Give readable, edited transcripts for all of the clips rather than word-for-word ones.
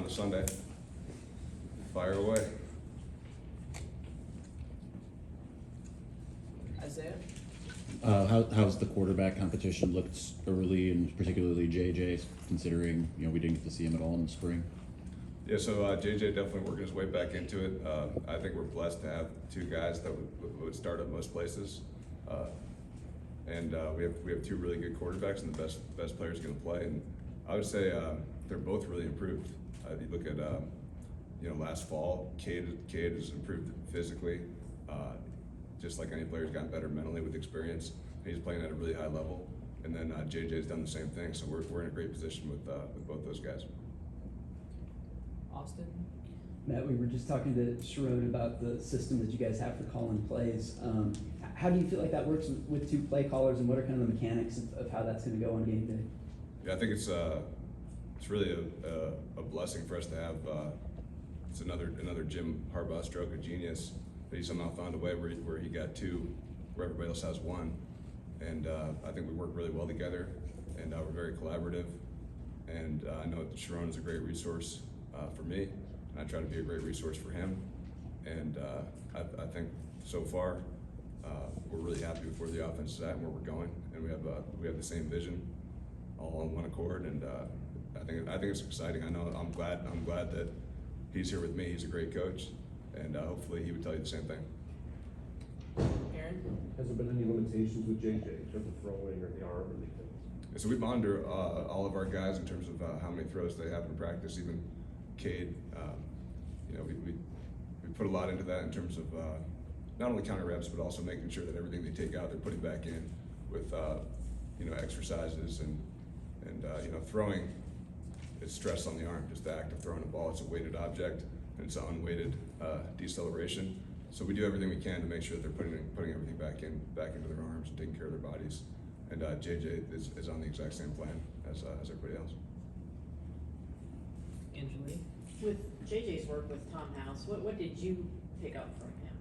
to Sunday. Fire away. Isaiah? How's the quarterback competition looked early, and particularly JJ, considering we didn't get to see him at all in the spring? Yeah, so JJ definitely working his way back into it. I think we're blessed to have two guys that would start at most places, and we have two really good quarterbacks and the best players going to play. And I would say they're both really improved. If you look at last fall, Cade has improved physically. Just like any player's gotten better mentally with experience. He's playing at a really high level, and then JJ's done the same thing. So we're in a great position with both those guys. Austin? Matt, we were just talking to Sharon about the system that you guys have for calling plays. How do you feel like that works with two play callers, and what are kind of the mechanics of how that's going to go on game day? Yeah, I think it's really a blessing for us to have. It's another Jim Harbaugh stroke of genius. But he somehow found a way where he got two, where everybody else has one. And I think we work really well together, and we're very collaborative. And I know that Sharon is a great resource for me, and I try to be a great resource for him. And I think so far we're really happy with where the offense is at and where we're going, and we have the same vision, all on one accord. And I think it's exciting. I know I'm glad that he's here with me. He's a great coach. And hopefully he would tell you the same thing. Aaron? Has there been any limitations with JJ in terms of throwing or the arm or anything? Yeah, so we monitor all of our guys in terms of how many throws they have in practice. Even Cade, we put a lot into that in terms of not only counter reps, but also making sure that everything they take out, they're putting back in with exercises and throwing. It's stress on the arm, just the act of throwing a ball. It's a weighted object. And it's an unweighted deceleration. So we do everything we can to make sure that they're putting everything back into their arms and taking care of their bodies. And JJ is on the exact same plan as everybody else. Angelique? With JJ's work with Tom House, what did you pick up from him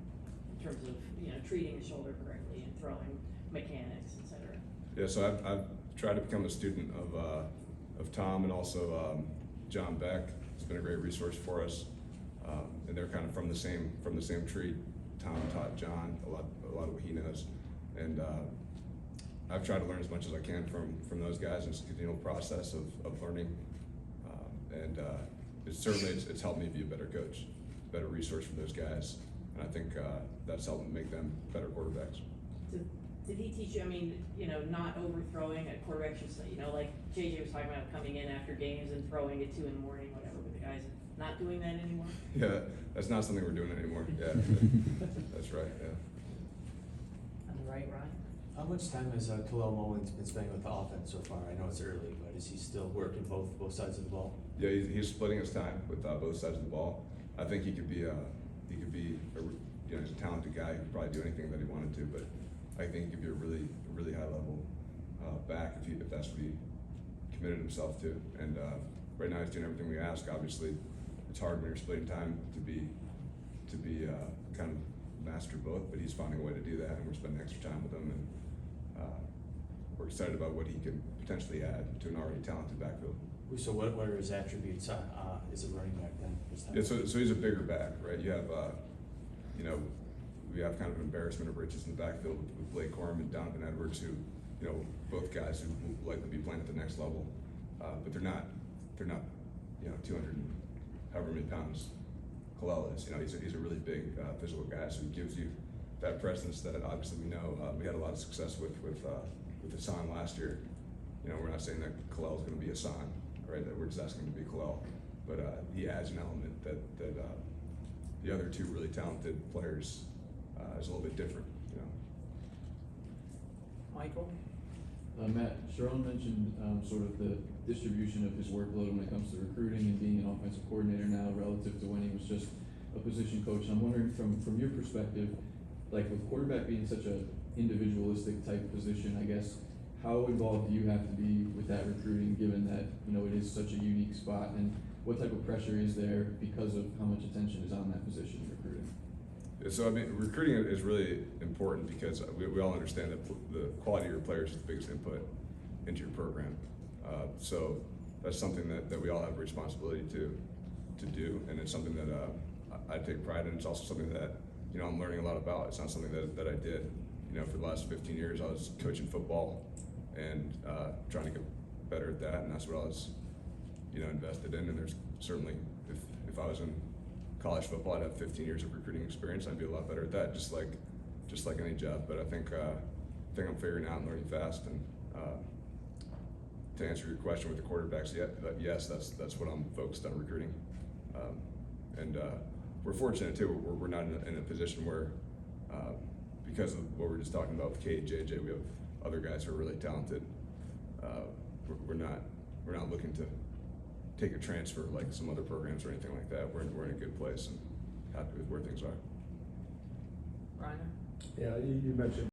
in terms of treating the shoulder correctly and throwing mechanics, et cetera? Yeah, so I've tried to become a student of Tom, and also John Beck. He's been a great resource for us. And they're kind of from the same tree. Tom taught John a lot of what he knows, and I've tried to learn as much as I can from those guys. It's a continual process of learning, and it's helped me be a better coach, a better resource for those guys, and I think that's helped make them better quarterbacks. Did he teach you? I mean, not overthrowing at quarterbacks. Just like JJ was talking about coming in after games and throwing at 2 in the morning, whatever. But the guys not doing that anymore? Yeah, that's not something we're doing anymore. Yeah, that's right. Yeah. On the right, Ryan? How much time has Kaleb Williams been spending with the offense so far? I know it's early, but is he still working both sides of the ball? Yeah, he's splitting his time with both sides of the ball. I think he could be he's a talented guy. He could probably do anything that he wanted to, but I think he could be a really high level back if that's what he committed himself to. And right now he's doing everything we ask. Obviously, it's hard when you're splitting time to be kind of master both, but he's finding a way to do that, and we're spending extra time with him, and we're excited about what he can potentially add to an already talented backfield. So what are his attributes as a running back then? Yeah, so he's a bigger back, right? You have we have kind of an embarrassment of riches in the backfield with Blake Corum and Donovan Edwards, who both guys who will likely be playing at the next level, but they're not 200 and however many pounds Kaleb is. He's a really big physical guy, so he gives you that presence that obviously we know. We had a lot of success with Hassan last year. We're not saying that Kaleb is going to be Hassan, right? That we're just asking him to be Kaleb, but he adds an element that the other two really talented players is a little bit different. Michael? Matt, Sharon mentioned sort of the distribution of his workload when it comes to recruiting and being an offensive coordinator now relative to when he was just a position coach. And I'm wondering from your perspective, like with quarterback being such a individualistic type position, I guess, how involved do you have to be with that recruiting, given that it is such a unique spot, and what type of pressure is there because of how much attention is on that position in recruiting? So recruiting is really important because we all understand that the quality of your players is the biggest input into your program. So that's something that we all have a responsibility to. to do, and it's something that I take pride in. It's also something that, you know, I'm learning a lot about. It's not something that I did, you know, for the last 15 years. I was coaching football and trying to get better at that, and that's what I was, you know, invested in. And there's certainly, if I was in college football, I'd have 15 years of recruiting experience. I'd be a lot better at that, just like any job. But I think I'm figuring out and learning fast. And to answer your question with the quarterbacks, yes, that's what I'm focused on, recruiting. And we're fortunate too. We're not in a position where, because of what we were just talking about with Kate, JJ, we have other guys who are really talented. We're not looking to take a transfer like some other programs or anything like that. We're in a good place and happy with where things are. Reiner? Yeah, you mentioned